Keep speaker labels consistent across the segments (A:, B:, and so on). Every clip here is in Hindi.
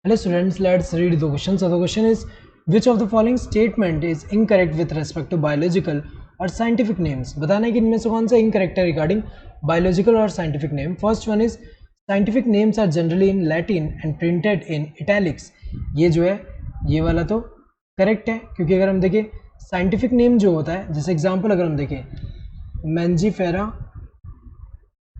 A: Hello students, let's read the question. So the question is, which of the following statement is incorrect with respect to biological or scientific names? बताना है कि इनमें से कौन सा incorrect है regarding biological और scientific name. First one is scientific names are generally in Latin and printed in italics. ये जो है ये वाला तो correct है, क्योंकि अगर हम देखें scientific name जो होता है, जैसे example अगर हम देखें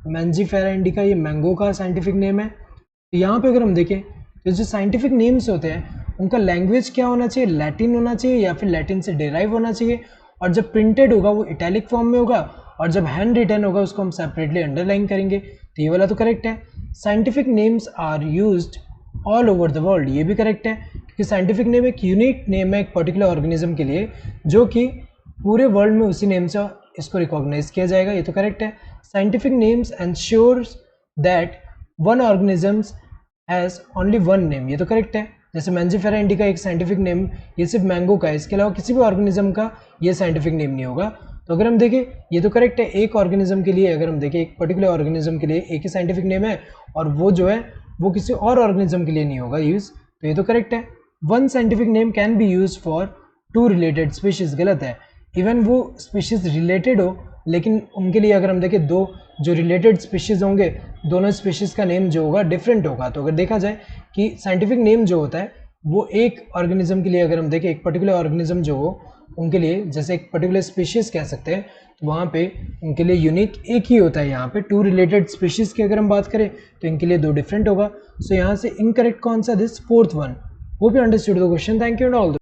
A: मैंजीफेरा इंडिका, ये मैंगो का साइंटिफिक नेम है. तो यहाँ पे अगर हम देखें तो जो साइंटिफिक नेम्स होते हैं उनका लैंग्वेज क्या होना चाहिए, लैटिन होना चाहिए या फिर लैटिन से डिराइव होना चाहिए, और जब प्रिंटेड होगा वो इटैलिक फॉर्म में होगा, और जब हैंड रिटन होगा उसको हम सेपरेटली अंडरलाइन करेंगे. तो ये वाला तो करेक्ट है. Scientific names are used all over the world, ये भी करेक्ट है, क्योंकि साइंटिफिक नेम एक यूनिक नेम है एक पर्टिकुलर ऑर्गेनिज्म के लिए, जो कि पूरे वर्ल्ड में उसी नेम से इसको रिकॉग्नाइज किया जाएगा. ये तो करेक्ट है. Scientific names ensures that one organisms has only one name, ये तो करेक्ट है. जैसे मैंजीफेरा इंडिका एक साइंटिफिक नेम ये सिर्फ मैंगो का है, इसके अलावा किसी भी ऑर्गेनिज्म का ये साइंटिफिक नेम नहीं होगा. तो अगर हम देखें ये तो करेक्ट है. एक ऑर्गेनिज्म के लिए अगर हम देखें एक पर्टिकुलर ऑर्गेनिज्म के लिए एक ही साइंटिफिक नेम है और वो जो है वो किसी और ऑर्गेनिज्म के लिए नहीं होगा यूज, तो ये तो करेक्ट है. One scientific name can be use for two related species, गलत है. इवन वो स्पीशीज रिलेटेड हो लेकिन उनके लिए अगर हम देखें दो जो रिलेटेड स्पीशीज होंगे दोनों स्पीशीज का नेम जो होगा डिफरेंट होगा. तो अगर देखा जाए कि साइंटिफिक नेम जो होता है वो एक ऑर्गेनिज्म के लिए अगर हम देखें एक पर्टिकुलर ऑर्गेनिज्म जो हो उनके लिए जैसे एक पर्टिकुलर स्पीशीज कह सकते हैं, तो वहाँ पे उनके लिए यूनिक एक ही होता है. यहाँ पे टू रिलेटेड स्पीशीज की अगर हम बात करें तो इनके लिए दो डिफरेंट होगा. सो यहाँ से इनकरेक्ट कौन सा, this fourth one. Hope you understood the question. Thank you and all.